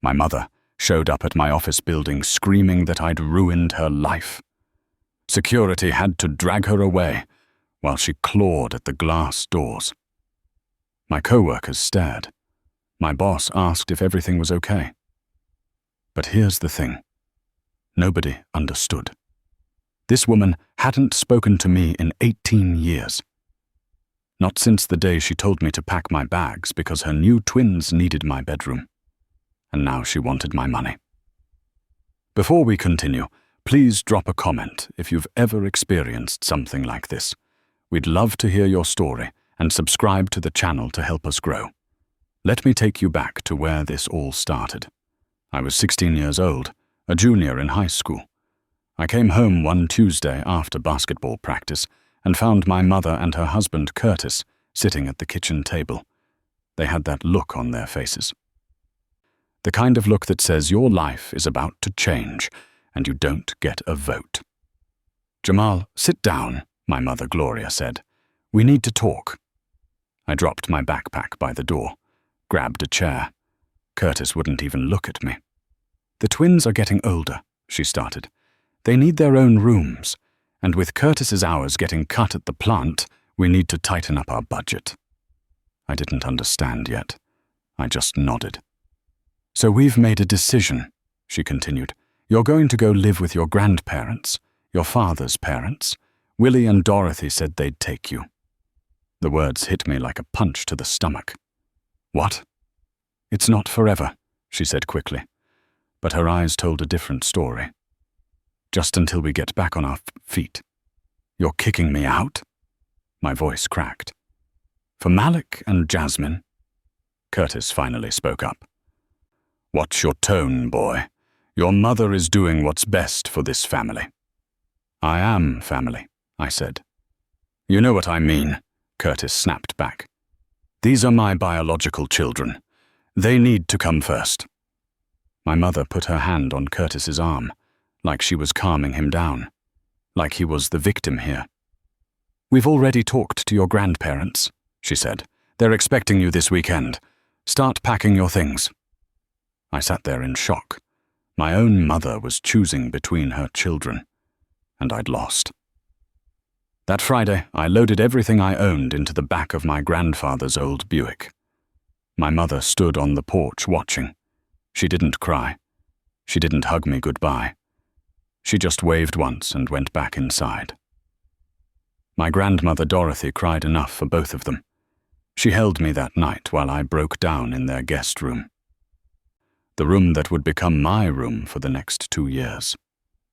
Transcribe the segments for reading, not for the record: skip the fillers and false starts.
My mother showed up at my office building screaming that I'd ruined her life. Security had to drag her away while she clawed at the glass doors. My co-workers stared. My boss asked if everything was okay. But here's the thing. Nobody understood. This woman hadn't spoken to me in 18 years. Not since the day she told me to pack my bags because her new twins needed my bedroom. And now she wanted my money. Before we continue, please drop a comment if you've ever experienced something like this. We'd love to hear your story and subscribe to the channel to help us grow. Let me take you back to where this all started. I was 16 years old, a junior in high school. I came home one Tuesday after basketball practice and found my mother and her husband Curtis sitting at the kitchen table. They had that look on their faces. The kind of look that says your life is about to change and you don't get a vote. "Jamal, sit down," my mother Gloria said. "We need to talk." I dropped my backpack by the door, grabbed a chair. Curtis wouldn't even look at me. "The twins are getting older," she started. "They need their own rooms, and with Curtis's hours getting cut at the plant, we need to tighten up our budget." I didn't understand yet. I just nodded. "So we've made a decision," she continued. "You're going to go live with your grandparents, your father's parents. Willie and Dorothy said they'd take you." The words hit me like a punch to the stomach. "What?" "It's not forever," she said quickly, but her eyes told a different story. "Just until we get back on our feet." "You're kicking me out?" My voice cracked. "For Malik and Jasmine?" Curtis finally spoke up. "Watch your tone, boy. Your mother is doing what's best for this family." "I am family," I said. "You know what I mean," Curtis snapped back. "These are my biological children. They need to come first." My mother put her hand on Curtis's arm, like she was calming him down, like he was the victim here. "We've already talked to your grandparents," she said. "They're expecting you this weekend. Start packing your things." I sat there in shock. My own mother was choosing between her children, and I'd lost. That Friday, I loaded everything I owned into the back of my grandfather's old Buick. My mother stood on the porch watching. She didn't cry. She didn't hug me goodbye. She just waved once and went back inside. My grandmother Dorothy cried enough for both of them. She held me that night while I broke down in their guest room. The room that would become my room for the next 2 years.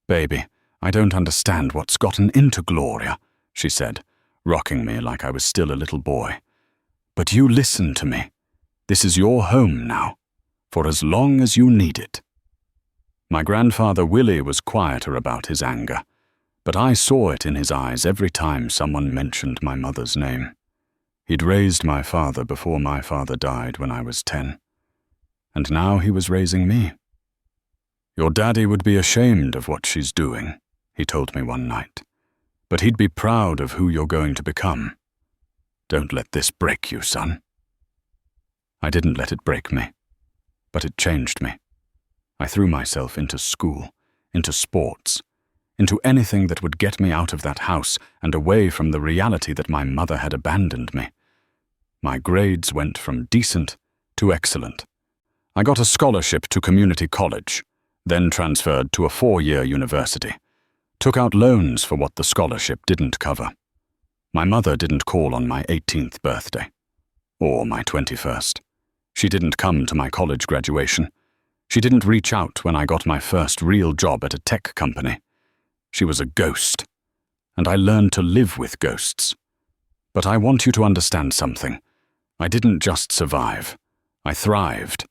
"Baby, I don't understand what's gotten into Gloria," she said, rocking me like I was still a little boy. "But you listen to me. This is your home now, for as long as you need it." My grandfather Willie was quieter about his anger, but I saw it in his eyes every time someone mentioned my mother's name. He'd raised my father before my father died when I was 10. And now he was raising me. "Your daddy would be ashamed of what she's doing," he told me one night. "But he'd be proud of who you're going to become. Don't let this break you, son." I didn't let it break me, but it changed me. I threw myself into school, into sports, into anything that would get me out of that house and away from the reality that my mother had abandoned me. My grades went from decent to excellent. I got a scholarship to community college, then transferred to a 4-year university. Took out loans for what the scholarship didn't cover. My mother didn't call on my 18th birthday, or my 21st. She didn't come to my college graduation. She didn't reach out when I got my first real job at a tech company. She was a ghost, and I learned to live with ghosts. But I want you to understand something. I didn't just survive. I thrived.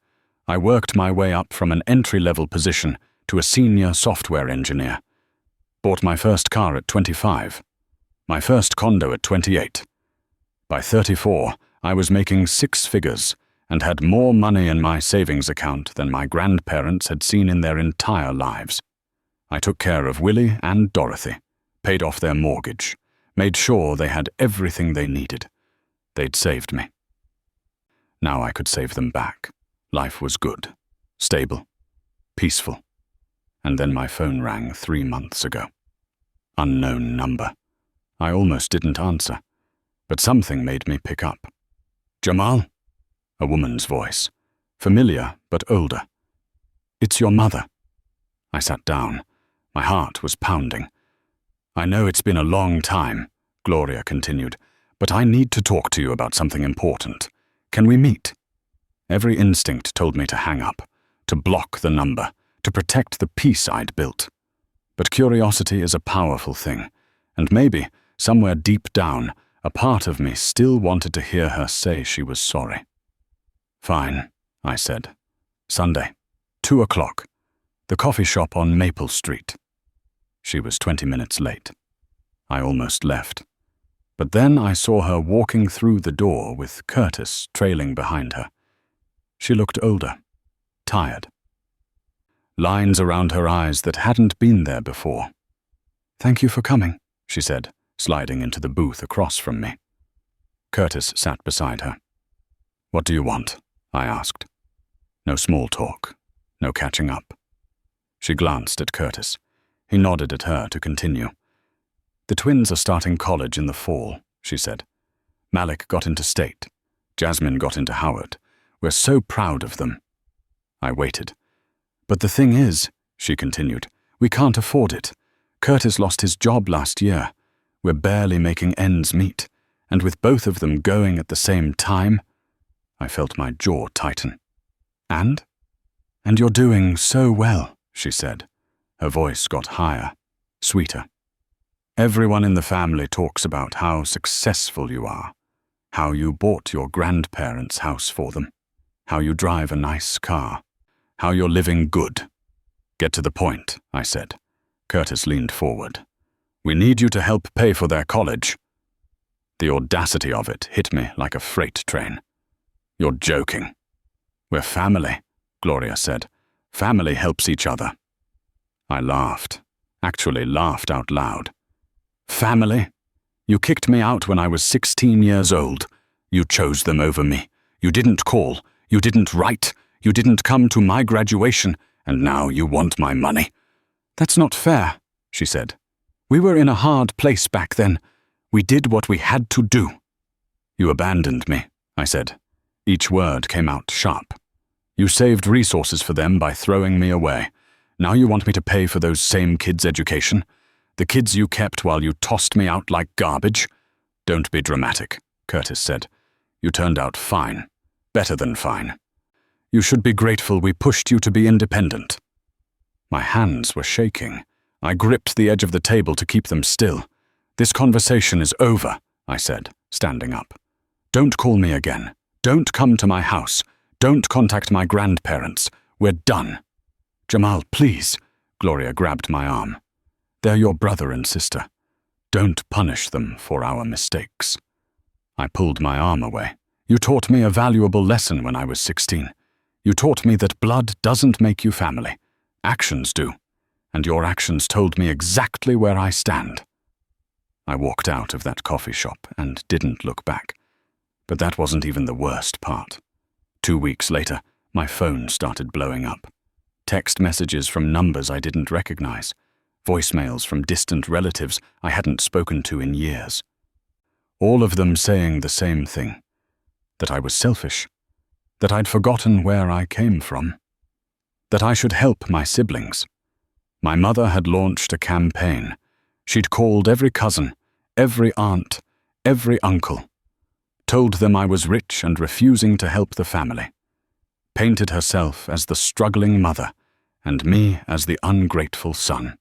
I worked my way up from an entry-level position to a senior software engineer. Bought my first car at 25. My first condo at 28. By 34, I was making 6 figures and had more money in my savings account than my grandparents had seen in their entire lives. I took care of Willie and Dorothy, paid off their mortgage, made sure they had everything they needed. They'd saved me. Now I could save them back. Life was good. Stable. Peaceful. And then my phone rang 3 months ago. Unknown number. I almost didn't answer, but something made me pick up. Jamal? A woman's voice. Familiar, but older. It's your mother. I sat down. My heart was pounding. I know it's been a long time, Gloria continued, but I need to talk to you about something important. Can we meet? Every instinct told me to hang up, to block the number, to protect the peace I'd built. But curiosity is a powerful thing, and maybe, somewhere deep down, a part of me still wanted to hear her say she was sorry. Fine, I said. Sunday, 2 o'clock. The coffee shop on Maple Street. She was 20 minutes late. I almost left. But then I saw her walking through the door with Curtis trailing behind her. She looked older, tired. Lines around her eyes that hadn't been there before. Thank you for coming, she said, sliding into the booth across from me. Curtis sat beside her. What do you want? I asked. No small talk, no catching up. She glanced at Curtis. He nodded at her to continue. The twins are starting college in the fall, she said. Malik got into State. Jasmine got into Howard. We're so proud of them. I waited. But the thing is, she continued, we can't afford it. Curtis lost his job last year. We're barely making ends meet. And with both of them going at the same time, I felt my jaw tighten. And? And you're doing so well, she said. Her voice got higher, sweeter. Everyone in the family talks about how successful you are, how you bought your grandparents' house for them, how you drive a nice car, how you're living good. Get to the point, I said. Curtis leaned forward. We need you to help pay for their college. The audacity of it hit me like a freight train. You're joking. We're family, Gloria said. Family helps each other. I laughed, actually laughed out loud. Family? You kicked me out when I was 16 years old. You chose them over me. You didn't call. You didn't write. You didn't come to my graduation, and now you want my money. That's not fair, she said. We were in a hard place back then. We did what we had to do. You abandoned me, I said. Each word came out sharp. You saved resources for them by throwing me away. Now you want me to pay for those same kids' education? The kids you kept while you tossed me out like garbage? Don't be dramatic, Curtis said. You turned out fine. Better than fine. You should be grateful we pushed you to be independent. My hands were shaking. I gripped the edge of the table to keep them still. This conversation is over, I said, standing up. Don't call me again. Don't come to my house. Don't contact my grandparents. We're done. Jamal, please. Gloria grabbed my arm. They're your brother and sister. Don't punish them for our mistakes. I pulled my arm away. You taught me a valuable lesson when I was 16. You taught me that blood doesn't make you family. Actions do. And your actions told me exactly where I stand. I walked out of that coffee shop and didn't look back. But that wasn't even the worst part. 2 weeks later, my phone started blowing up. Text messages from numbers I didn't recognize. Voicemails from distant relatives I hadn't spoken to in years. All of them saying the same thing. That I was selfish. That I'd forgotten where I came from. That I should help my siblings. My mother had launched a campaign. She'd called every cousin, every aunt, every uncle. Told them I was rich and refusing to help the family. Painted herself as the struggling mother, and me as the ungrateful son.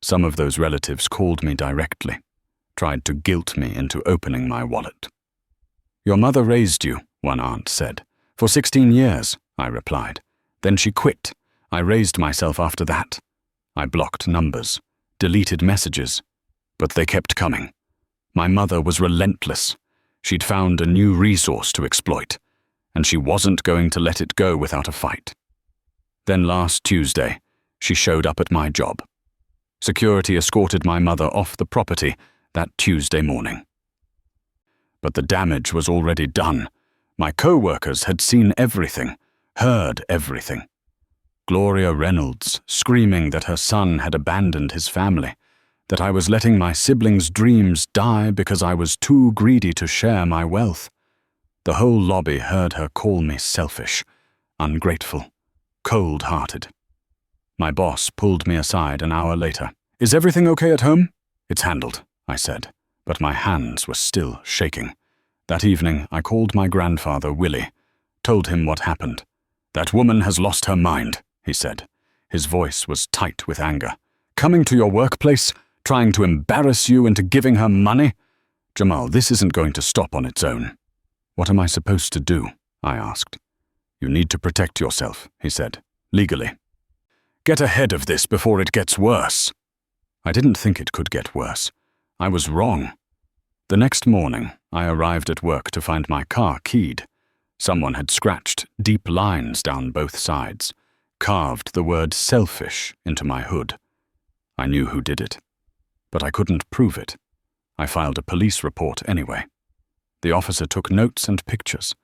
Some of those relatives called me directly, tried to guilt me into opening my wallet. Your mother raised you, one aunt said. For 16 years, I replied. Then she quit. I raised myself after that. I blocked numbers, deleted messages, but they kept coming. My mother was relentless. She'd found a new resource to exploit, and she wasn't going to let it go without a fight. Then last Tuesday, she showed up at my job. Security escorted my mother off the property that Tuesday morning. But the damage was already done. My co-workers had seen everything. heard everything. Gloria Reynolds screaming that her son had abandoned his family, that I was letting my siblings' dreams die because I was too greedy to share my wealth. The whole lobby heard her call me selfish, ungrateful, cold-hearted. My boss pulled me aside an hour later. "Is everything okay at home?" "It's handled," I said, but my hands were still shaking. That evening, I called my grandfather, Willie, told him what happened. "That woman has lost her mind," he said. His voice was tight with anger. "Coming to your workplace, trying to embarrass you into giving her money? Jamal, this isn't going to stop on its own." "What am I supposed to do?" I asked. "You need to protect yourself," he said, "legally. Get ahead of this before it gets worse." I didn't think it could get worse. I was wrong. The next morning, I arrived at work to find my car keyed. Someone had scratched deep lines down both sides, carved the word selfish into my hood. I knew who did it, but I couldn't prove it. I filed a police report anyway. The officer took notes and pictures,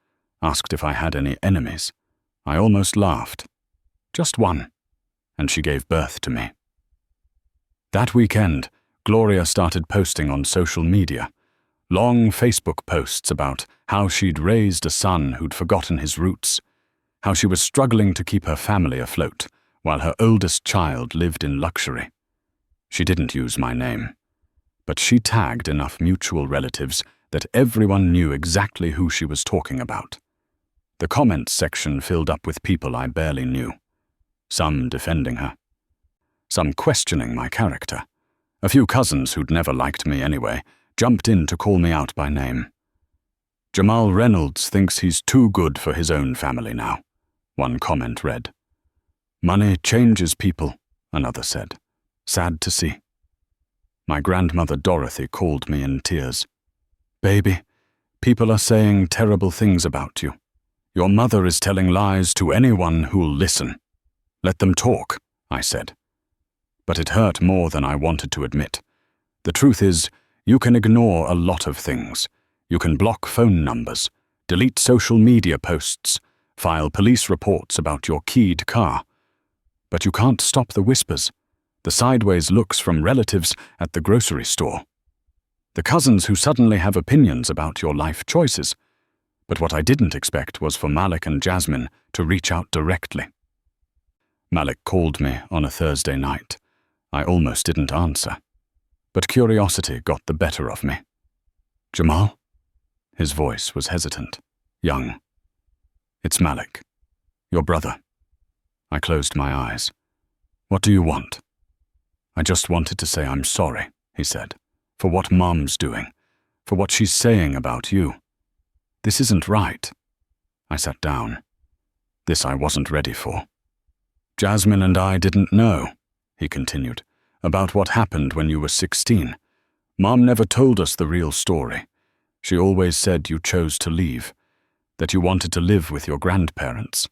asked if I had any enemies. I almost laughed. Just one, and she gave birth to me. That weekend, Gloria started posting on social media, long Facebook posts about how she'd raised a son who'd forgotten his roots, how she was struggling to keep her family afloat while her oldest child lived in luxury. She didn't use my name, but she tagged enough mutual relatives that everyone knew exactly who she was talking about. The comments section filled up with people I barely knew, some defending her, some questioning my character. A few cousins who'd never liked me anyway jumped in to call me out by name. "Jamal Reynolds thinks he's too good for his own family now," one comment read. "Money changes people," another said. "Sad to see." My grandmother Dorothy called me in tears. "Baby, people are saying terrible things about you. Your mother is telling lies to anyone who'll listen." "Let them talk," I said. But it hurt more than I wanted to admit. The truth is, you can ignore a lot of things. You can block phone numbers, delete social media posts, file police reports about your keyed car. But you can't stop the whispers, the sideways looks from relatives at the grocery store, the cousins who suddenly have opinions about your life choices. But what I didn't expect was for Malik and Jasmine to reach out directly. Malik called me on a Thursday night. I almost didn't answer, but curiosity got the better of me. "Jamal?" His voice was hesitant, young. "It's Malik, your brother." I closed my eyes. "What do you want?" "I just wanted to say I'm sorry," he said, "for what Mom's doing, for what she's saying about you. This isn't right." I sat down. This I wasn't ready for. "Jasmine and I didn't know," he continued, "about what happened when you were 16. Mom never told us the real story. She always said you chose to leave, that you wanted to live with your grandparents."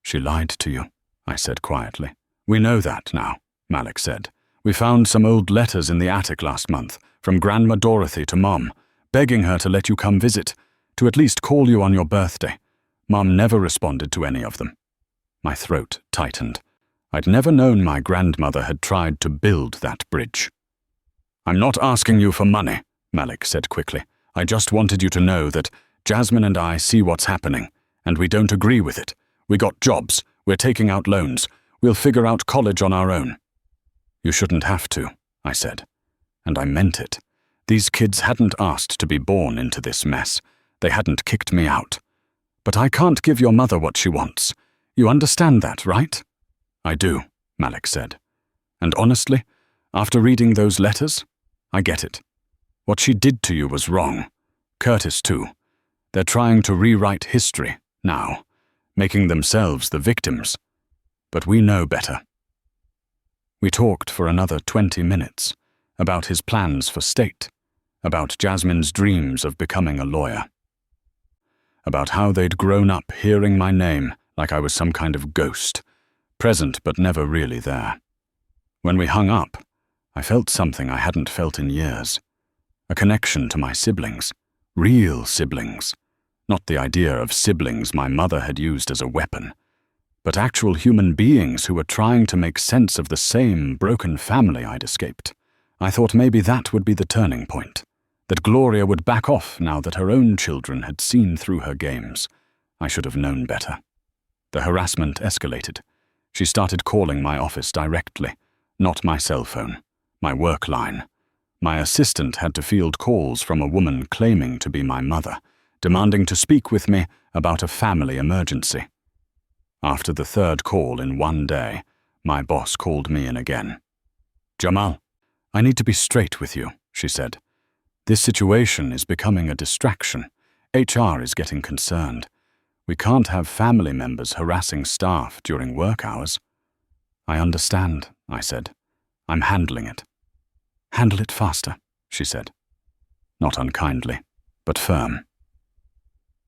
"She lied to you," I said quietly. "We know that now," Malik said. "We found some old letters in the attic last month, from Grandma Dorothy to Mom, begging her to let you come visit, to at least call you on your birthday. Mom never responded to any of them." My throat tightened. I'd never known my grandmother had tried to build that bridge. "I'm not asking you for money," Malik said quickly. "I just wanted you to know that Jasmine and I see what's happening, and we don't agree with it. We got jobs, we're taking out loans, we'll figure out college on our own." "You shouldn't have to," I said. And I meant it. These kids hadn't asked to be born into this mess. They hadn't kicked me out. But I can't give your mother what she wants. You understand that, right? "I do," Malik said. "And honestly, after reading those letters, I get it. What she did to you was wrong. Curtis too. They're trying to rewrite history now, making themselves the victims. But we know better." We talked for another 20 minutes, about his plans for state, about Jasmine's dreams of becoming a lawyer, about how they'd grown up hearing my name like I was some kind of ghost, present but never really there. When we hung up, I felt something I hadn't felt in years, a connection to my siblings, real siblings, Not the idea of siblings my mother had used as a weapon, but actual human beings who were trying to make sense of the same broken family I'd escaped. I thought maybe that would be the turning point, that Gloria would back off now that her own children had seen through her games. I should have known better. The harassment escalated. She started calling my office directly, not my cell phone, my work line. My assistant had to field calls from a woman claiming to be my mother, demanding to speak with me about a family emergency. After the third call in one day, my boss called me in again. "Jamal, I need to be straight with you," she said. "This situation is becoming a distraction. HR is getting concerned. We can't have family members harassing staff during work hours." "I understand," I said. "I'm handling it." "Handle it faster," she said. Not unkindly, but firm.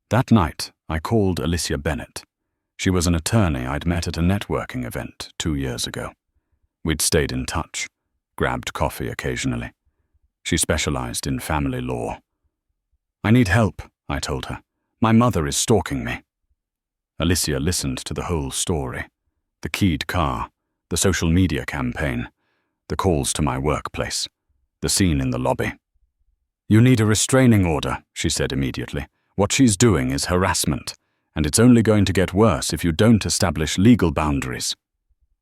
That night, I called Alicia Bennett. She was an attorney I'd met at a networking event 2 years ago. We'd stayed in touch, grabbed coffee occasionally. She specialized in family law. "I need help," I told her. "My mother is stalking me." Alicia listened to the whole story. The keyed car, the social media campaign, the calls to my workplace, the scene in the lobby. "You need a restraining order," she said immediately. "What she's doing is harassment, and it's only going to get worse if you don't establish legal boundaries."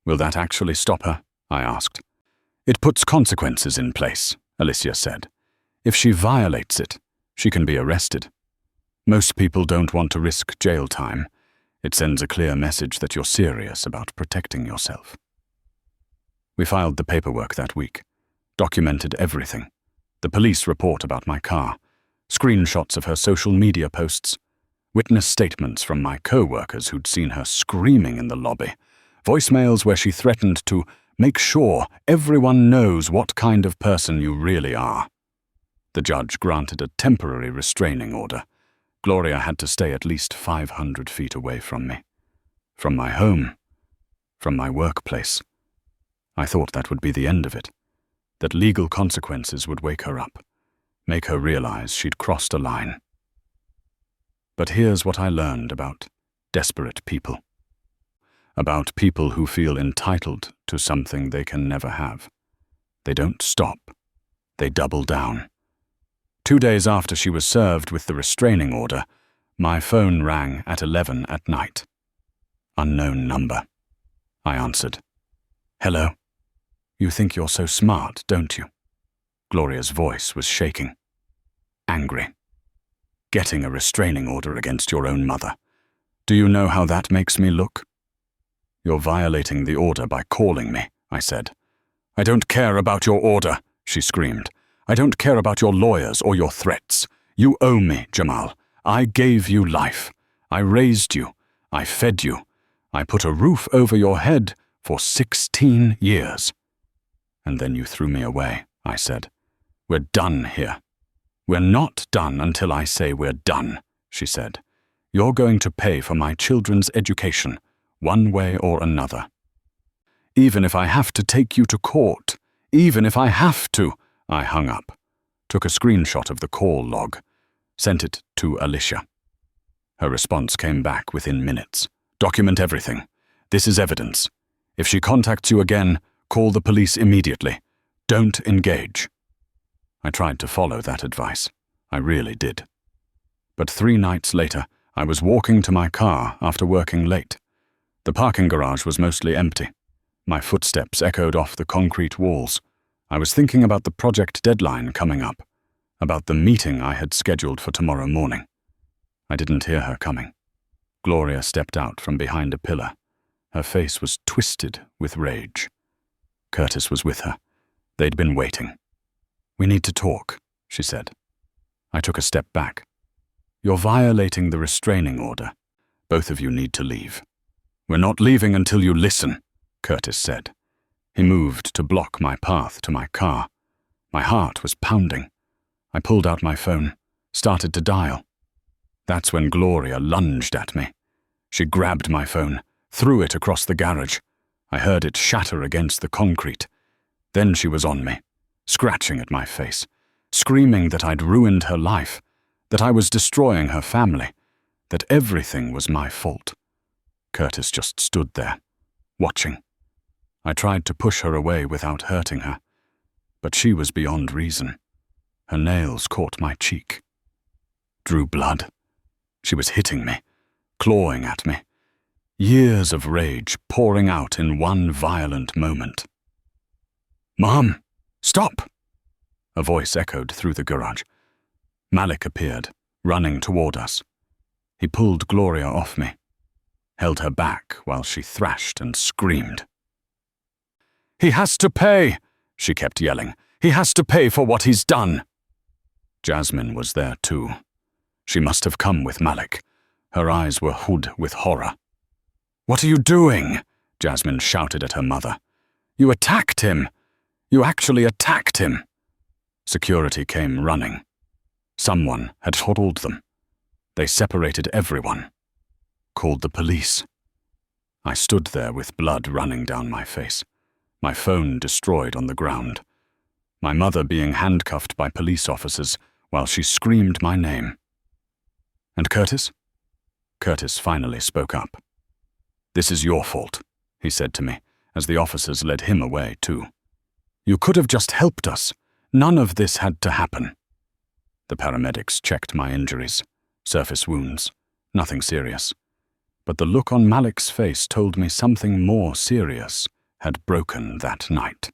"Will that actually stop her?" I asked. "It puts consequences in place," Alicia said. "If she violates it, she can be arrested. Most people don't want to risk jail time. It sends a clear message that you're serious about protecting yourself." We filed the paperwork that week, documented everything. The police report about my car, screenshots of her social media posts, witness statements from my co-workers who'd seen her screaming in the lobby, voicemails where she threatened to make sure everyone knows what kind of person you really are. The judge granted a temporary restraining order. Gloria had to stay at least 500 feet away from me. From my home. From my workplace. I thought that would be the end of it. That legal consequences would wake her up, make her realize she'd crossed a line. But here's what I learned about desperate people. About people who feel entitled to something they can never have. They don't stop. They double down. 2 days after she was served with the restraining order, my phone rang at 11 at night. Unknown number. I answered. "Hello? You think you're so smart, don't you?" Gloria's voice was shaking. Angry. "Getting a restraining order against your own mother. Do you know how that makes me look?" "You're violating the order by calling me," I said. "I don't care about your order," she screamed. "I don't care about your lawyers or your threats. You owe me, Jamal. I gave you life. I raised you. I fed you. I put a roof over your head for 16 years. And then you threw me away," I said. "We're done here." "We're not done until I say we're done," she said. "You're going to pay for my children's education, one way or another. Even if I have to take you to court, even if I have to," I hung up, took a screenshot of the call log, sent it to Alicia. Her response came back within minutes. "Document everything. This is evidence. If she contacts you again, call the police immediately. Don't engage." I tried to follow that advice. I really did. But 3 nights later, I was walking to my car after working late. The parking garage was mostly empty. My footsteps echoed off the concrete walls. I was thinking about the project deadline coming up, about the meeting I had scheduled for tomorrow morning. I didn't hear her coming. Gloria stepped out from behind a pillar. Her face was twisted with rage. Curtis was with her. They'd been waiting. "We need to talk," she said. I took a step back. "You're violating the restraining order. Both of you need to leave." "We're not leaving until you listen," Curtis said. He moved to block my path to my car. My heart was pounding. I pulled out my phone, started to dial. That's when Gloria lunged at me. She grabbed my phone, threw it across the garage. I heard it shatter against the concrete. Then she was on me, scratching at my face, screaming that I'd ruined her life, that I was destroying her family, that everything was my fault. Curtis just stood there, watching. I tried to push her away without hurting her, but she was beyond reason. Her nails caught my cheek. Drew blood. She was hitting me, clawing at me. Years of rage pouring out in one violent moment. "Mom, stop!" A voice echoed through the garage. Malik appeared, running toward us. He pulled Gloria off me, held her back while she thrashed and screamed. "He has to pay!" she kept yelling. "He has to pay for what he's done!" Jasmine was there too. She must have come with Malik. Her eyes were hood with horror. "What are you doing?" Jasmine shouted at her mother. "You attacked him! You actually attacked him!" Security came running. Someone had told them. They separated everyone. Called the police. I stood there with blood running down my face. My phone destroyed on the ground. My mother being handcuffed by police officers while she screamed my name. "And Curtis?" Curtis finally spoke up. "This is your fault," he said to me, as the officers led him away too. "You could have just helped us. None of this had to happen." The paramedics checked my injuries. Surface wounds. Nothing serious. But the look on Malik's face told me something more serious had broken that night.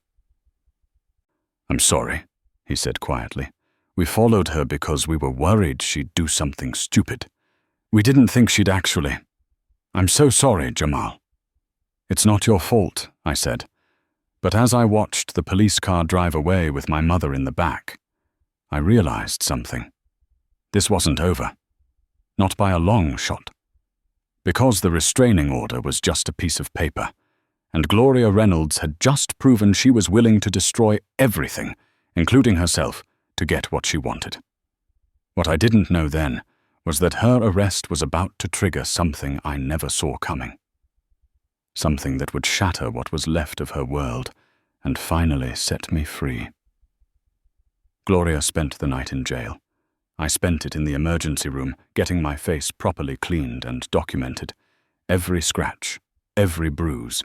"I'm sorry," he said quietly. "We followed her because we were worried she'd do something stupid. We didn't think she'd actually. I'm so sorry, Jamal." "It's not your fault," I said. But as I watched the police car drive away with my mother in the back, I realized something. This wasn't over. Not by a long shot. Because the restraining order was just a piece of paper, and Gloria Reynolds had just proven she was willing to destroy everything, including herself, to get what she wanted. What I didn't know then was that her arrest was about to trigger something I never saw coming. Something that would shatter what was left of her world and finally set me free. Gloria spent the night in jail. I spent it in the emergency room, getting my face properly cleaned and documented. Every scratch, every bruise.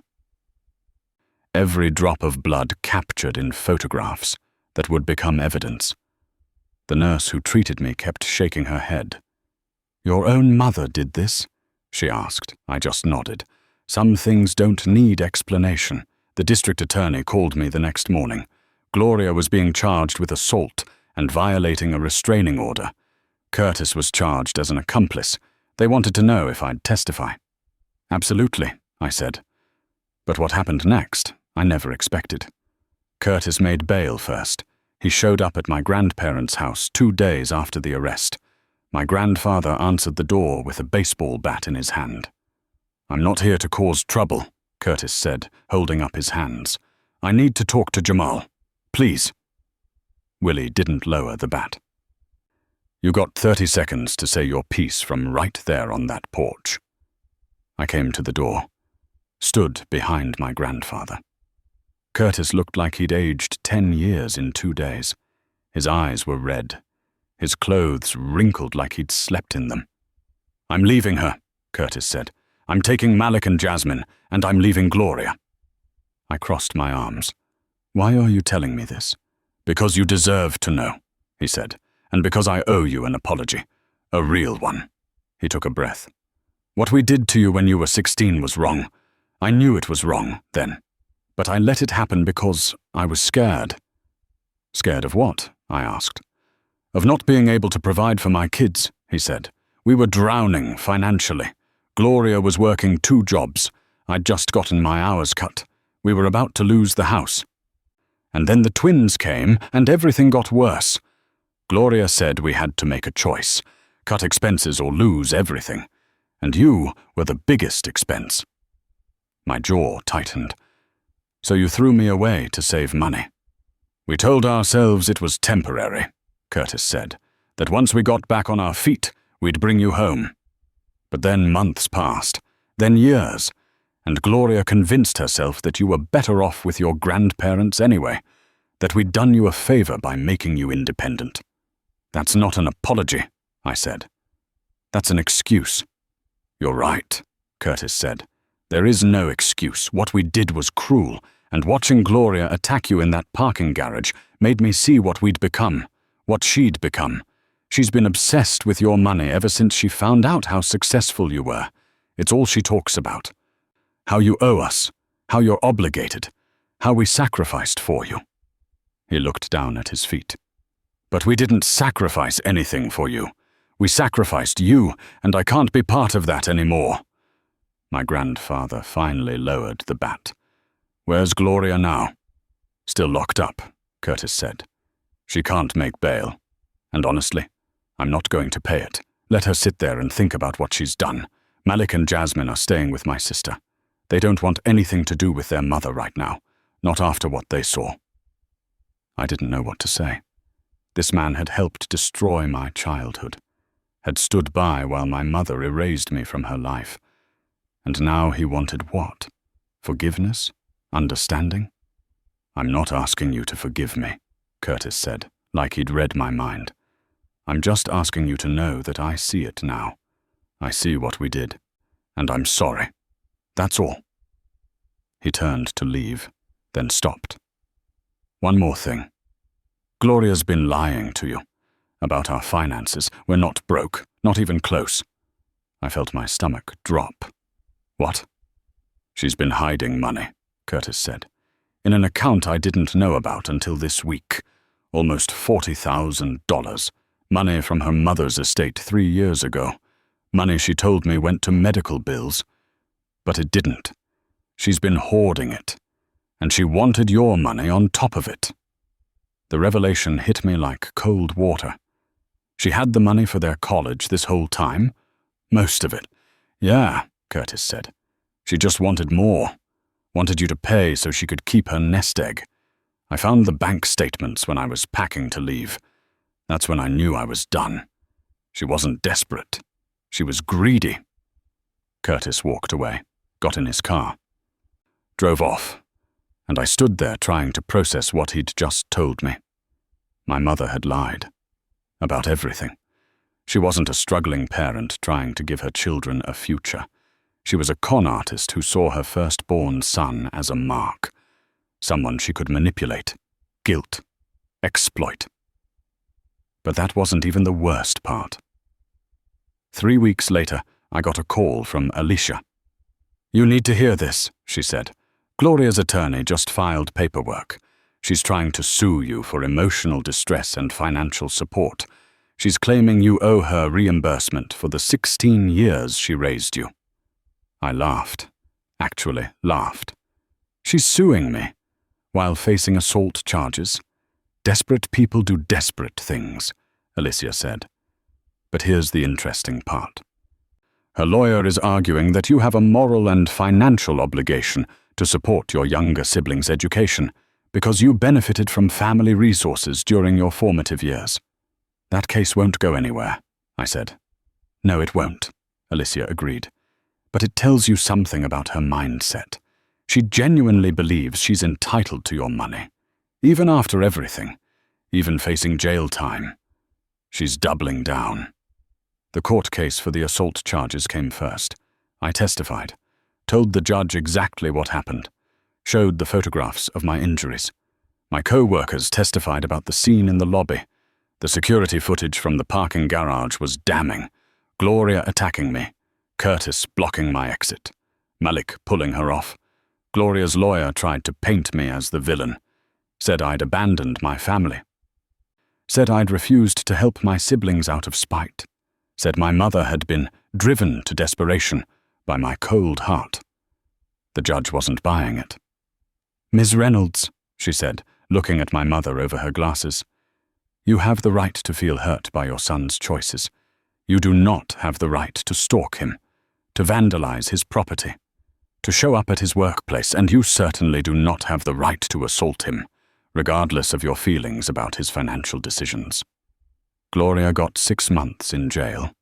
Every drop of blood captured in photographs that would become evidence. The nurse who treated me kept shaking her head. "Your own mother did this?" she asked. I just nodded. Some things don't need explanation. The district attorney called me the next morning. Gloria was being charged with assault and violating a restraining order. Curtis was charged as an accomplice. They wanted to know if I'd testify. "Absolutely," I said. But what happened next, I never expected. Curtis made bail first. He showed up at my grandparents' house 2 days after the arrest. My grandfather answered the door with a baseball bat in his hand. "I'm not here to cause trouble," Curtis said, holding up his hands. "I need to talk to Jamal. Please." Willie didn't lower the bat. "You got 30 seconds to say your piece from right there on that porch." I came to the door, stood behind my grandfather. Curtis looked like he'd aged 10 years in 2 days. His eyes were red. His clothes wrinkled like he'd slept in them. "I'm leaving her," Curtis said. "I'm taking Malik and Jasmine, and I'm leaving Gloria." I crossed my arms. "Why are you telling me this?" "Because you deserve to know," he said, "and because I owe you an apology. A real one." He took a breath. "What we did to you when you were 16 was wrong. I knew it was wrong then. But I let it happen because I was scared." "Scared of what?" I asked. "Of not being able to provide for my kids," he said. "We were drowning financially. Gloria was working 2 jobs. I'd just gotten my hours cut. We were about to lose the house. And then the twins came, and everything got worse. Gloria said we had to make a choice, cut expenses or lose everything. And you were the biggest expense." My jaw tightened. "So you threw me away to save money." "We told ourselves it was temporary," Curtis said, "that once we got back on our feet, we'd bring you home. But then months passed, then years, and Gloria convinced herself that you were better off with your grandparents anyway, that we'd done you a favor by making you independent." "That's not an apology," I said. That's an excuse." "You're right," Curtis said. "There is no excuse. What we did was cruel, and watching Gloria attack you in that parking garage made me see what we'd become, what she'd become. She's been obsessed with your money ever since she found out how successful you were. It's all she talks about. How you owe us, how you're obligated, how we sacrificed for you." He looked down at his feet. "But we didn't sacrifice anything for you. We sacrificed you, and I can't be part of that anymore." My grandfather finally lowered the bat. "Where's Gloria now?" "Still locked up," Curtis said. "She can't make bail. And honestly, I'm not going to pay it. Let her sit there and think about what she's done. Malik and Jasmine are staying with my sister. They don't want anything to do with their mother right now, not after what they saw." I didn't know what to say. This man had helped destroy my childhood, had stood by while my mother erased me from her life. And now he wanted what? Forgiveness? Understanding? "I'm not asking you to forgive me," Curtis said, like he'd read my mind. "I'm just asking you to know that I see it now. I see what we did, and I'm sorry. That's all." He turned to leave, then stopped. "One more thing. Gloria's been lying to you about our finances. We're not broke, not even close." I felt my stomach drop. "What?" "She's been hiding money," Curtis said, "in an account I didn't know about until this week. Almost $40,000. Money from her mother's estate 3 years ago. Money she told me went to medical bills. But it didn't. She's been hoarding it. And she wanted your money on top of it." The revelation hit me like cold water. "She had the money for their college this whole time? Most of it." "Yeah," Curtis said. "She just wanted more. Wanted you to pay so she could keep her nest egg. I found the bank statements when I was packing to leave. That's when I knew I was done. She wasn't desperate. She was greedy." Curtis walked away, got in his car, drove off, and I stood there trying to process what he'd just told me. My mother had lied. About everything. She wasn't a struggling parent trying to give her children a future. She was a con artist who saw her firstborn son as a mark. Someone she could manipulate, guilt, exploit. But that wasn't even the worst part. 3 weeks later, I got a call from Alicia. "You need to hear this," she said. "Gloria's attorney just filed paperwork. She's trying to sue you for emotional distress and financial support. She's claiming you owe her reimbursement for the 16 years she raised you." I laughed. Actually laughed. "She's suing me, while facing assault charges. Desperate people do desperate things," Alicia said. "But here's the interesting part. Her lawyer is arguing that you have a moral and financial obligation to support your younger siblings' education because you benefited from family resources during your formative years." "That case won't go anywhere," I said. "No, it won't," Alicia agreed. "But it tells you something about her mindset. She genuinely believes she's entitled to your money, even after everything, even facing jail time. She's doubling down." The court case for the assault charges came first. I testified, told the judge exactly what happened, showed the photographs of my injuries. My co-workers testified about the scene in the lobby. The security footage from the parking garage was damning. Gloria attacking me, Curtis blocking my exit, Malik pulling her off. Gloria's lawyer tried to paint me as the villain, said I'd abandoned my family, said I'd refused to help my siblings out of spite, said my mother had been driven to desperation by my cold heart. The judge wasn't buying it. "Ms. Reynolds," she said, looking at my mother over her glasses, "you have the right to feel hurt by your son's choices. You do not have the right to stalk him, to vandalize his property, to show up at his workplace, and you certainly do not have the right to assault him, regardless of your feelings about his financial decisions." Gloria got 6 months in jail,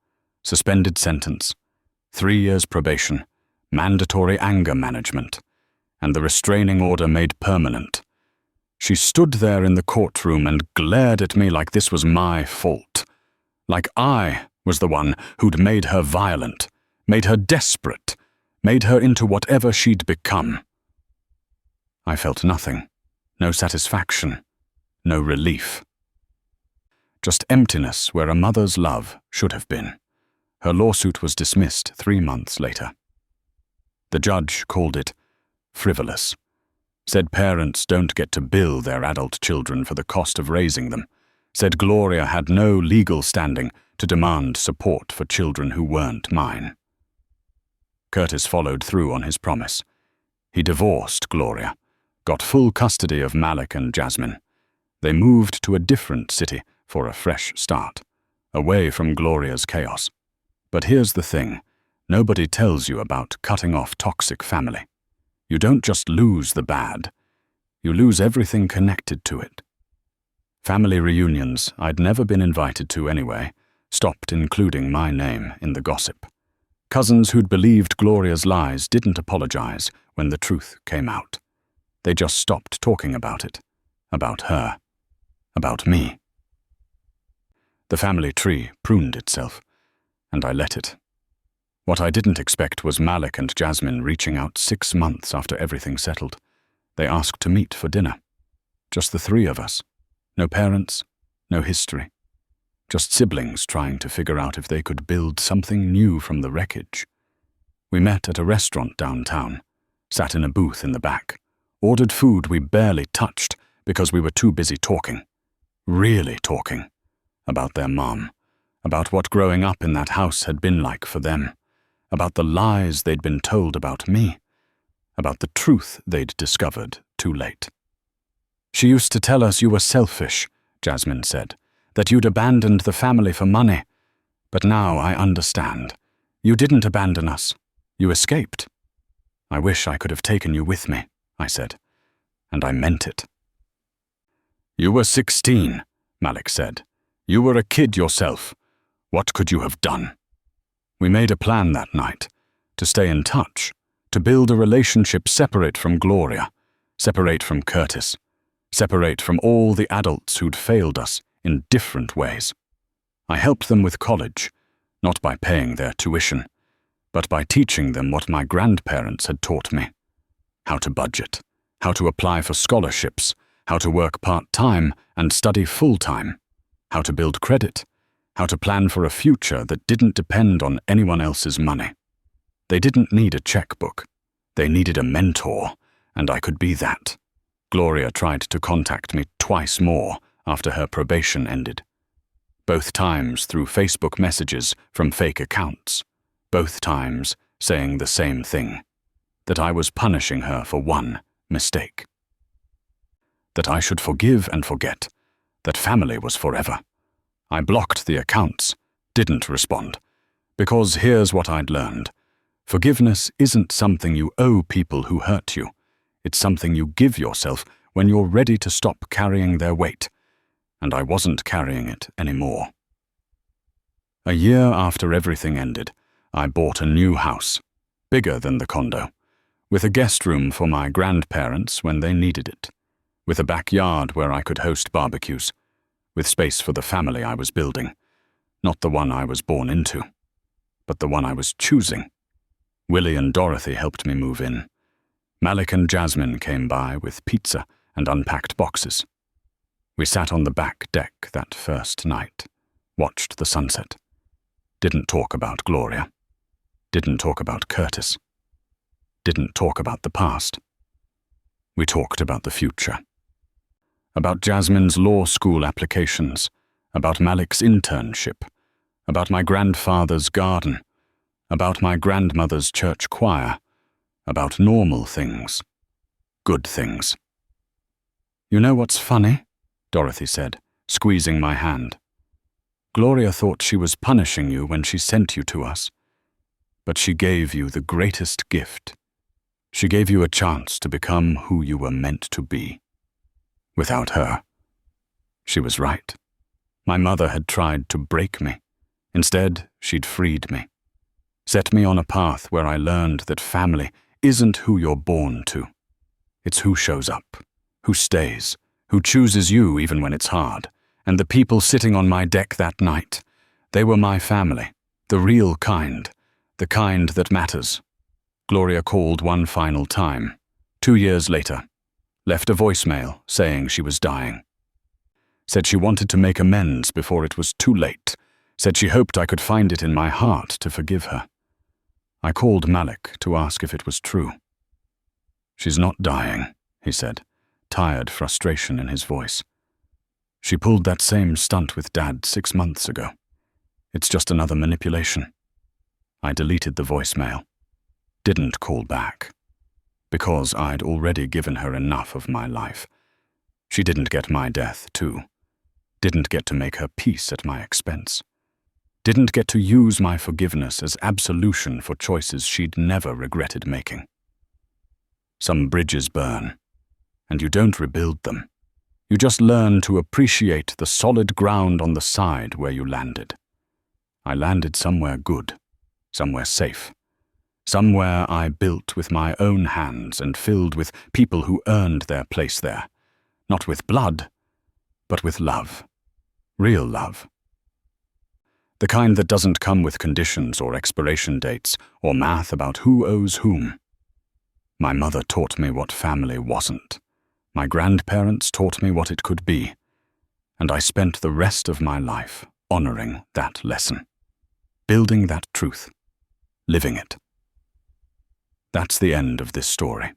suspended sentence, 3 years probation, mandatory anger management, and the restraining order made permanent. She stood there in the courtroom and glared at me like this was my fault, like I was the one who'd made her violent, made her desperate, made her into whatever she'd become. I felt nothing, no satisfaction, no relief. Just emptiness where a mother's love should have been. Her lawsuit was dismissed 3 months later. The judge called it frivolous, said parents don't get to bill their adult children for the cost of raising them, said Gloria had no legal standing to demand support for children who weren't mine. Curtis followed through on his promise. He divorced Gloria, got full custody of Malik and Jasmine. They moved to a different city for a fresh start, away from Gloria's chaos. But here's the thing, nobody tells you about cutting off toxic family. You don't just lose the bad, you lose everything connected to it. Family reunions I'd never been invited to anyway stopped including my name in the gossip. Cousins who'd believed Gloria's lies didn't apologize when the truth came out. They just stopped talking about it, about her, about me. The family tree pruned itself, and I let it. What I didn't expect was Malik and Jasmine reaching out 6 months after everything settled. They asked to meet for dinner. Just the 3 of us. No parents, no history. Just siblings trying to figure out if they could build something new from the wreckage. We met at a restaurant downtown, sat in a booth in the back, ordered food we barely touched because we were too busy talking. Really talking. About their mom. About what growing up in that house had been like for them. About the lies they'd been told about me. About the truth they'd discovered too late. She used to tell us you were selfish, Jasmine said, that you'd abandoned the family for money. But now I understand. You didn't abandon us. You escaped. I wish I could have taken you with me, I said. And I meant it. You were 16, Malik said. You were a kid yourself. What could you have done? We made a plan that night, to stay in touch, to build a relationship separate from Gloria, separate from Curtis, separate from all the adults who'd failed us in different ways. I helped them with college, not by paying their tuition, but by teaching them what my grandparents had taught me. How to budget, how to apply for scholarships, how to work part-time and study full-time, how to build credit, how to plan for a future that didn't depend on anyone else's money. They didn't need a checkbook. They needed a mentor, and I could be that. Gloria tried to contact me twice more after her probation ended. Both times through Facebook messages from fake accounts. Both times saying the same thing, that I was punishing her for one mistake. That I should forgive and forget, that family was forever. I blocked the accounts, didn't respond, because here's what I'd learned. Forgiveness isn't something you owe people who hurt you. It's something you give yourself when you're ready to stop carrying their weight. And I wasn't carrying it anymore. A year after everything ended, I bought a new house, bigger than the condo, with a guest room for my grandparents when they needed it, with a backyard where I could host barbecues, with space for the family I was building, not the one I was born into, but the one I was choosing. Willie and Dorothy helped me move in. Malik and Jasmine came by with pizza and unpacked boxes. We sat on the back deck that first night, watched the sunset. Didn't talk about Gloria. Didn't talk about Curtis. Didn't talk about the past. We talked about the future. About Jasmine's law school applications, about Malik's internship, about my grandfather's garden, about my grandmother's church choir, about normal things, good things. You know what's funny? Dorothy said, squeezing my hand. Gloria thought she was punishing you when she sent you to us, but she gave you the greatest gift. She gave you a chance to become who you were meant to be. Without her, she was right. My mother had tried to break me. Instead, she'd freed me. Set me on a path where I learned that family isn't who you're born to. It's who shows up, who stays, who chooses you even when it's hard. And the people sitting on my deck that night, They were my family, the real kind, the kind that matters. Gloria called one final time, 2 years later, left a voicemail saying she was dying. Said she wanted to make amends before it was too late, said she hoped I could find it in my heart to forgive her. I called Malik to ask if it was true. "She's not dying," he said, tired frustration in his voice. "She pulled that same stunt with Dad 6 months ago. It's just another manipulation." I deleted the voicemail. Didn't call back. Because I'd already given her enough of my life. She didn't get my death, too. Didn't get to make her peace at my expense. Didn't get to use my forgiveness as absolution for choices she'd never regretted making. Some bridges burn, and you don't rebuild them. You just learn to appreciate the solid ground on the side where you landed. I landed somewhere good, somewhere safe, somewhere I built with my own hands and filled with people who earned their place there, not with blood, but with love, real love. The kind that doesn't come with conditions or expiration dates or math about who owes whom. My mother taught me what family wasn't. My grandparents taught me what it could be, and I spent the rest of my life honoring that lesson, building that truth, living it. That's the end of this story.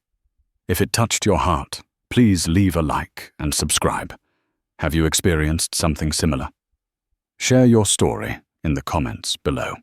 If it touched your heart, please leave a like and subscribe. Have you experienced something similar? Share your story in the comments below.